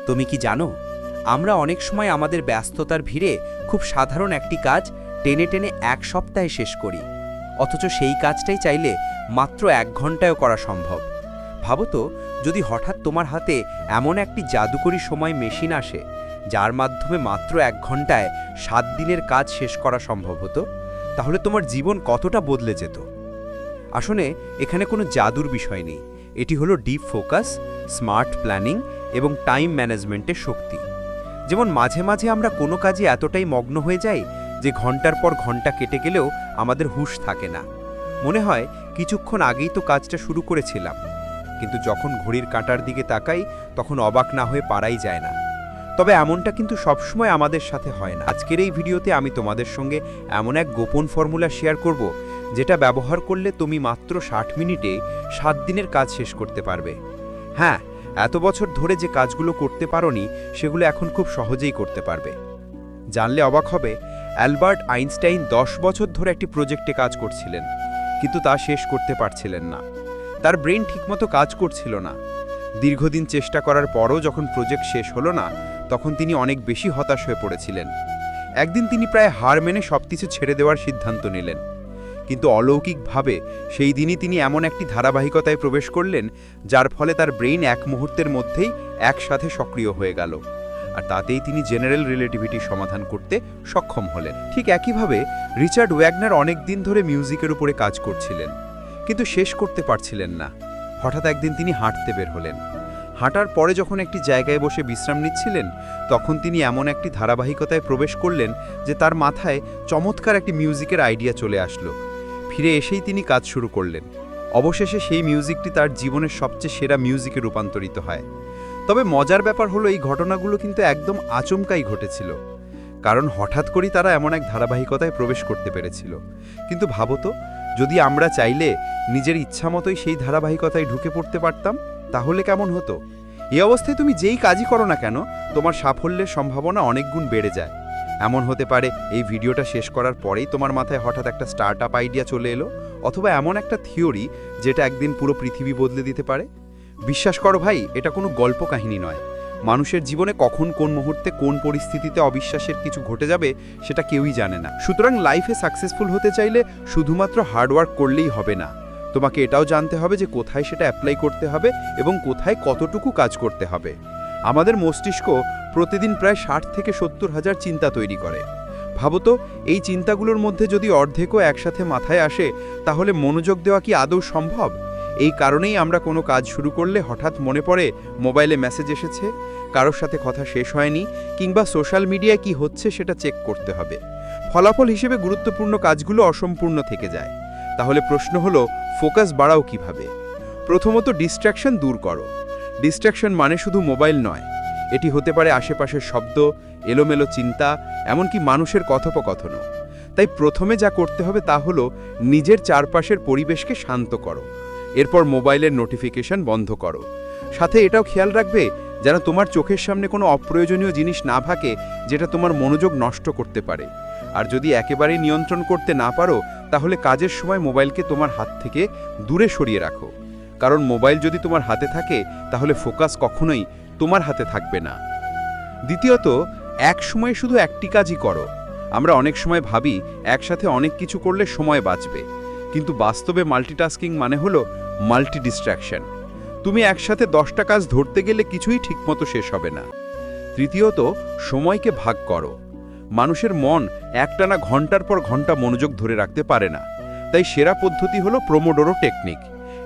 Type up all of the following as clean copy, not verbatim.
তুমি কি জানো, আমরা অনেক সময় আমাদের ব্যস্ততার ভিড়ে খুব সাধারণ একটি কাজ টেনে টেনে এক সপ্তাহে শেষ করি, অথচ সেই কাজটাই চাইলে মাত্র 1 ঘন্টায়ও করা সম্ভব। ভাবো তো, যদি হঠাৎ তোমার হাতে এমন একটি জাদুকরী সময় মেশিন আসে যার মাধ্যমে মাত্র 1 ঘন্টায় 7 দিনের কাজ শেষ করা সম্ভব হতো, তাহলে তোমার জীবন কতটা বদলে যেত। আসলে এখানে কোনো জাদুর বিষয় নেই, এটি হলো ডিপ ফোকাস, স্মার্ট প্ল্যানিং এবং টাইম ম্যানেজমেন্টের শক্তি। যেমন মাঝে মাঝে আমরা কোনো কাজে এতটাই মগ্ন হয়ে যাই যে ঘন্টার পর ঘন্টা কেটে গেলেও আমাদের হুঁশ থাকে না। মনে হয় কিছুক্ষণ আগেই তো কাজটা শুরু করেছিলাম, কিন্তু যখন ঘড়ির কাঁটার দিকে তাকাই তখন অবাক না হয়ে পারাই যায় না। তবে এমনটা কিন্তু সবসময় আমাদের সাথে হয় না। আজকের এই ভিডিওতে আমি তোমাদের সঙ্গে এমন এক গোপন ফর্মুলা শেয়ার করব, যেটা ব্যবহার করলে তুমি মাত্র 60 মিনিটে 7 দিনের কাজ শেষ করতে পারবে। হ্যাঁ, এত বছর ধরে যে কাজগুলো করতে পারোনি সেগুলো এখন খুব সহজেই করতে পারবে। জানলে অবাক হবে, অ্যালবার্ট আইনস্টাইন 10 বছর ধরে একটি প্রজেক্টে কাজ করছিলেন, কিন্তু তা শেষ করতে পারছিলেন না। তার ব্রেন ঠিকমতো কাজ করছিল না। দীর্ঘদিন চেষ্টা করার পরও যখন প্রজেক্ট শেষ হলো না, তখন তিনি অনেক বেশি হতাশ হয়ে পড়েছিলেন। একদিন তিনি প্রায় হার মেনে সবকিছু ছেড়ে দেওয়ার সিদ্ধান্ত নিলেন। কিন্তু অলৌকিকভাবে সেই দিনই তিনি এমন একটি ধারাবাহিকতায় প্রবেশ করলেন যার ফলে তার ব্রেইন এক মুহূর্তের মধ্যেই একসাথে সক্রিয় হয়ে গেল, আর তাতেই তিনি জেনারেল রিলেটিভিটি সমাধান করতে সক্ষম হলেন। ঠিক একইভাবে রিচার্ড ওয়াগনার অনেক দিন ধরে মিউজিকের উপরে কাজ করছিলেন, কিন্তু শেষ করতে পারছিলেন না। হঠাৎ একদিন তিনি হাঁটতে বের হলেন। হাঁটার পরে যখন একটি জায়গায় বসে বিশ্রাম নিচ্ছিলেন, তখন তিনি এমন একটি ধারাবাহিকতায় প্রবেশ করলেন যে তার মাথায় চমৎকার একটি মিউজিকের আইডিয়া চলে আসলো। ফিরে এসেই তিনি কাজ শুরু করলেন। অবশেষে সেই মিউজিকটি তার জীবনের সবচেয়ে সেরা মিউজিকে রূপান্তরিত হয়। তবে মজার ব্যাপার হলো, এই ঘটনাগুলো কিন্তু একদম আচমকাই ঘটেছিল, কারণ হঠাৎ করেই তারা এমন এক ধারাবাহিকতায় প্রবেশ করতে পেরেছিল। কিন্তু ভাবো তো, যদি আমরা চাইলে নিজের ইচ্ছামতোই সেই ধারাবাহিকতায় ঢুকে পড়তে পারতাম, তাহলে কেমন হতো? এই অবস্থায় তুমি যেই কাজই করো না কেন, তোমার সাফল্যের সম্ভাবনা অনেক গুণ বেড়ে যায়। এমন হতে পারে এই ভিডিওটা শেষ করার পরেই তোমার মাথায় হঠাৎ একটা স্টার্টআপ আইডিয়া চলে এলো, অথবা এমন একটা থিওরি যেটা একদিন পুরো পৃথিবী বদলে দিতে পারে। বিশ্বাস করো ভাই, এটা কোনো গল্প কাহিনী নয়। মানুষের জীবনে কখন কোন মুহূর্তে কোন পরিস্থিতিতে অবিশ্বাসের কিছু ঘটে যাবে সেটা কেউই জানে না। সুতরাং লাইফে সাকসেসফুল হতে চাইলে শুধুমাত্র হার্ডওয়ার্ক করলেই হবে না, তোমাকে এটাও জানতে হবে যে কোথায় সেটা অ্যাপ্লাই করতে হবে এবং কোথায় কতটুকু কাজ করতে হবে। আমাদের মস্তিষ্ক প্রতিদিন প্রায় 60 থেকে 70 হাজার চিন্তা তৈরি করে। ভাবো তো, এই চিন্তাগুলোর মধ্যে যদি অর্ধেকও একসাথে মাথায় আসে, তাহলে মনোযোগ দেওয়া কি আদৌ সম্ভব? এই কারণেই আমরা কোনো কাজ শুরু করলে হঠাৎ মনে পড়ে মোবাইলে মেসেজ এসেছে, কারোর সাথে কথা শেষ হয়নি, কিংবা সোশ্যাল মিডিয়ায় কি হচ্ছে সেটা চেক করতে হবে। ফলাফল হিসেবে গুরুত্বপূর্ণ কাজগুলো অসম্পূর্ণ থেকে যায়। তাহলে প্রশ্ন হলো, ফোকাস বাড়াও কিভাবে? প্রথমত, ডিস্ট্র্যাকশন দূর করো। ডিস্ট্র্যাকশন মানে শুধু মোবাইল নয়, এটি হতে পারে আশেপাশের শব্দ, এলোমেলো চিন্তা, এমনকি মানুষের কথোপকথনও। তাই প্রথমে যা করতে হবে তা হলো নিজের চারপাশের পরিবেশকে শান্ত করো। এরপর মোবাইলের নোটিফিকেশন বন্ধ করো। সাথে এটাও খেয়াল রাখবে যেন তোমার চোখের সামনে কোনো অপ্রয়োজনীয় জিনিস না থাকে যেটা তোমার মনোযোগ নষ্ট করতে পারে। আর যদি একেবারেই নিয়ন্ত্রণ করতে না পারো, তাহলে কাজের সময় মোবাইলকে তোমার হাত থেকে দূরে সরিয়ে রাখো, কারণ মোবাইল যদি তোমার হাতে থাকে তাহলে ফোকাস কখনোই তোমার হাতে থাকবে না। দ্বিতীয়ত, এক সময় শুধু একটি কাজই করো। আমরা অনেক সময় ভাবি একসাথে অনেক কিছু করলে সময় বাঁচবে, কিন্তু বাস্তবে মাল্টিটাস্কিং মানে হলো মাল্টি ডিস্ট্র্যাকশন। তুমি একসাথে 10টা কাজ ধরতে গেলে কিছুই ঠিকমতো শেষ হবে না। তৃতীয়ত, সময়কে ভাগ করো। মানুষের মন একটানা ঘন্টার পর ঘন্টা মনোযোগ ধরে রাখতে পারে না। তাই সেরা পদ্ধতি হলো প্রোমোডোরো টেকনিক।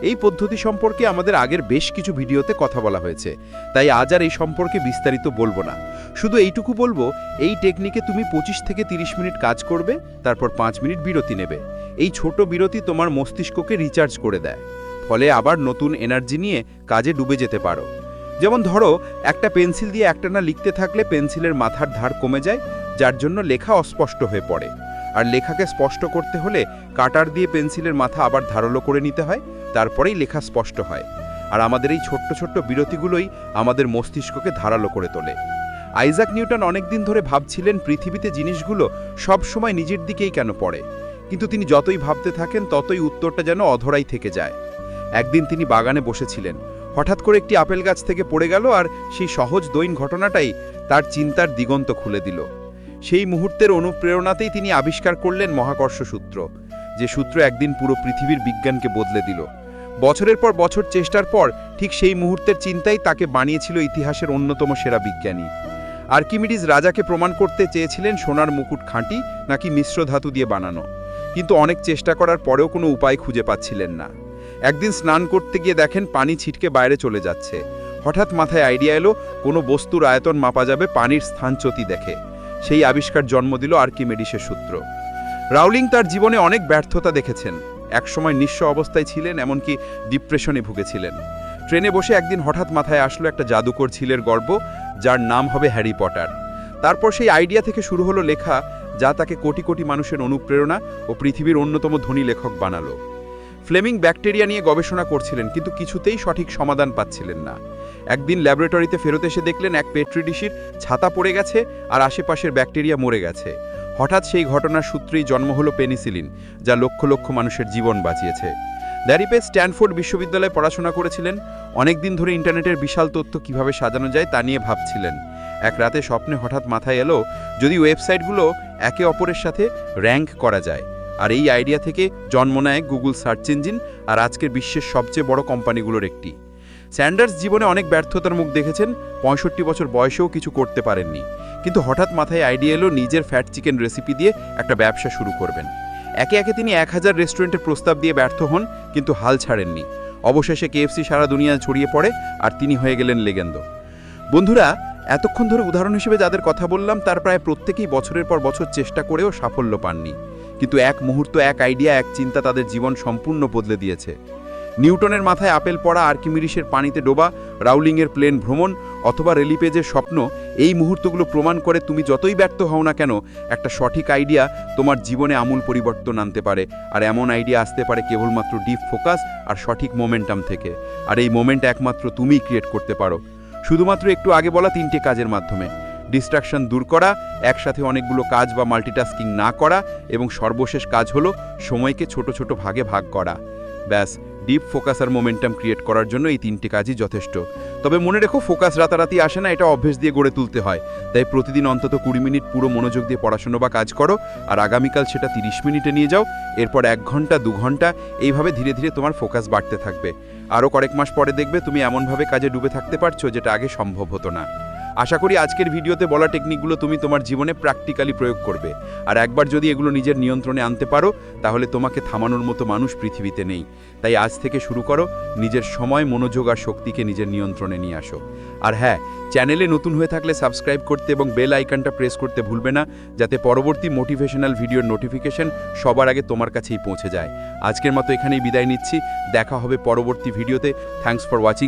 এই পদ্ধতি সম্পর্কে আমাদের আগের বেশ কিছু ভিডিওতে কথা বলা হয়েছে, তাই আজ আর এই সম্পর্কে বিস্তারিত বলবো না। শুধু এইটুকু বলবো, এই টেকনিকে তুমি 25 থেকে 30 মিনিট কাজ করবে, তারপর 5 মিনিট বিরতি নেবে। এই ছোট বিরতি তোমার মস্তিষ্ককে রিচার্জ করে দেয়, ফলে আবার নতুন এনার্জি নিয়ে কাজে ডুবে যেতে পারো। যেমন ধরো, একটা পেন্সিল দিয়ে একটানা লিখতে থাকলে পেন্সিলের মাথার ধার কমে যায়, যার জন্য লেখা অস্পষ্ট হয়ে পড়ে। আর লেখাকে স্পষ্ট করতে হলে কাটার দিয়ে পেন্সিলের মাথা আবার ধারালো করে নিতে হয়, তারপরেই লেখা স্পষ্ট হয়। আর আমাদের এই ছোট্ট ছোট্ট বিরতিগুলোই আমাদের মস্তিষ্ককে ধারালো করে তোলে। আইজাক নিউটন অনেকদিন ধরে ভাবছিলেন পৃথিবীতে জিনিসগুলো সব সময় নিজের দিকেই কেন পড়ে, কিন্তু তিনি যতই ভাবতে থাকেন ততই উত্তরটা যেন অধরাই থেকে যায়। একদিন তিনি বাগানে বসেছিলেন। হঠাৎ করে একটি আপেল গাছ থেকে পড়ে গেল, আর সেই সহজ দৈন ঘটনাটাই তার চিন্তার দিগন্ত খুলে দিল। সেই মুহূর্তের অনুপ্রেরণাতেই তিনি আবিষ্কার করলেন মহাকর্ষ সূত্র, যে সূত্র একদিন পুরো পৃথিবীর বিজ্ঞানকে বদলে দিল। বছরের পর বছর চেষ্টার পর ঠিক সেই মুহূর্তের চিন্তাই তাকে বানিয়েছিল ইতিহাসের অন্যতম সেরা বিজ্ঞানী। আর্কিমিডিস রাজাকে প্রমাণ করতে চেয়েছিলেন সোনার মুকুট খাঁটি নাকি মিশ্র ধাতু দিয়ে বানানো, কিন্তু অনেক চেষ্টা করার পরেও কোনো উপায় খুঁজে পাচ্ছিলেন না। একদিন স্নান করতে গিয়ে দেখেন পানি ছিটকে বাইরে চলে যাচ্ছে। হঠাৎ মাথায় আইডিয়া এলো, কোনো বস্তুর আয়তন মাপা যাবে পানির স্থানচ্যুতি দেখে। সেই আবিষ্কার জন্ম দিল আর্কিমিডিসের সূত্র। রাউলিং তার জীবনে অনেক ব্যর্থতা দেখেছেন। একসময় নিঃস্ব অবস্থায় ছিলেন, এমনকি ডিপ্রেশনে ভুগেছিলেন। ট্রেনে বসে একদিন হঠাৎ মাথায় আসলো একটা জাদুকর ছেলের গল্প, যার নাম হবে হ্যারি পটার। তারপর সেই আইডিয়া থেকে শুরু হলো লেখা, যা তাকে কোটি কোটি মানুষের অনুপ্রেরণা ও পৃথিবীর অন্যতম ধনী লেখক বানালো। ফ্লেমিং ব্যাকটেরিয়া নিয়ে গবেষণা করছিলেন, কিন্তু কিছুতেই সঠিক সমাধান পাচ্ছিলেন না। একদিন ল্যাবরেটরিতে ফেরত এসে দেখলেন এক পেট্রি ডিশির ছাতা পড়ে গেছে আর আশেপাশের ব্যাকটেরিয়া মরে গেছে। হঠাৎ সেই ঘটনার সূত্রেই জন্ম হলো পেনিসিলিন, যা লক্ষ লক্ষ মানুষের জীবন বাঁচিয়েছে। ল্যারি পেজ স্ট্যানফোর্ড বিশ্ববিদ্যালয়ে পড়াশোনা করেছিলেন। অনেক দিন ধরে ইন্টারনেটের বিশাল তথ্য কিভাবে সাজানো যায় তা নিয়ে ভাবছিলেন। এক রাতে স্বপ্নে হঠাৎ মাথায় এলো, যদি ওয়েবসাইটগুলো একে অপরের সাথে র্যাঙ্ক করা যায়। আর এই আইডিয়া থেকে জন্ম নেয় গুগল সার্চ ইঞ্জিন, আর আজকের বিশ্বের সবচেয়ে বড় কোম্পানিগুলোর একটি। স্যান্ডার্স জীবনে অনেক ব্যর্থতার মুখ দেখেছেন, 65 বছর বয়সেও কিছু করতে পারেননি। কিন্তু হঠাৎ মাথায় আইডিয়া এলো, নিজের ফ্যাট চিকেন রেসিপি দিয়ে একটা ব্যবসা শুরু করবেন। একে একে তিনি 1000 রেস্টুরেন্টের প্রস্তাব দিয়ে ব্যর্থ হন, কিন্তু হাল ছাড়েননি। অবশেষে KFC সারা দুনিয়া ছড়িয়ে পড়ে, আর তিনি হয়ে গেলেন লেগেন্ড। বন্ধুরা, এতক্ষণ ধরে উদাহরণ হিসেবে যাদের কথা বললাম, তার প্রায় প্রত্যেকেই বছরের পর বছর চেষ্টা করেও সাফল্য পাননি। কিন্তু এক মুহূর্ত, এক আইডিয়া, এক চিন্তা তাদের জীবন সম্পূর্ণ বদলে দিয়েছে। নিউটনের মাথায় আপেল পড়া, আর্কিমিডিসের পানিতে ডোবা, রাউলিংয়ের প্লেন ভ্রমণ, অথবা রেলিপেজের স্বপ্ন, এই মুহূর্তগুলো প্রমাণ করে তুমি যতই ব্যর্থ হও না কেন, একটা সঠিক আইডিয়া তোমার জীবনে আমূল পরিবর্তন আনতে পারে। আর এমন আইডিয়া আসতে পারে কেবলমাত্র ডিপ ফোকাস আর সঠিক মোমেন্টাম থেকে। আর এই মোমেন্ট একমাত্র তুমিই ক্রিয়েট করতে পারো, শুধুমাত্র একটু আগে বলা 3টে কাজের মাধ্যমে। ডিস্ট্রাকশন দূর করা, একসাথে অনেকগুলো কাজ বা মাল্টিটাস্কিং না করা, এবং সর্বশেষ কাজ হলো সময়কে ছোট ছোট ভাগে ভাগ করা। ব্যাস, ডিপ ফোকাস আর মোমেন্টাম ক্রিয়েট করার জন্য এই 3টে কাজই যথেষ্ট। তবে মনে রেখো, ফোকাস রাতারাতি আসে না, এটা অভ্যেস দিয়ে গড়ে তুলতে হয়। তাই প্রতিদিন অন্তত 20 মিনিট পুরো মনোযোগ দিয়ে পড়াশোনা বা কাজ করো, আর আগামীকাল সেটা 30 মিনিটে নিয়ে যাও। এরপর 1 ঘন্টা, 2 ঘন্টা, এইভাবে ধীরে ধীরে তোমার ফোকাস বাড়তে থাকবে। আরও কয়েক মাস পরে দেখবে তুমি এমনভাবে কাজে ডুবে থাকতে পারছো, যেটা আগে সম্ভব হতো না। আশা করি আজকের ভিডিওতে বলা টেকনিকগুলো তুমি তোমার জীবনে প্র্যাকটিক্যালি প্রয়োগ করবে। আর একবার যদি এগুলো নিজের নিয়ন্ত্রণে আনতে পারো, তাহলে তোমাকে থামানোর মতো মানুষ পৃথিবীতে নেই। তাই আজ থেকে শুরু করো, নিজের সময়, মনোযোগ আর শক্তিকে নিজের নিয়ন্ত্রণে নিয়ে আসো। আর হ্যাঁ, চ্যানেলে নতুন হয়ে থাকলে সাবস্ক্রাইব করতে এবং বেল আইকনটা প্রেস করতে ভুলবে না, যাতে পরবর্তী মোটিভেশনাল ভিডিওর নোটিফিকেশন সবার আগে তোমার কাছেই পৌঁছে যায়। আজকের মতো এখানেই বিদায় নিচ্ছি, দেখা হবে পরবর্তী ভিডিওতে। Thanks for watching.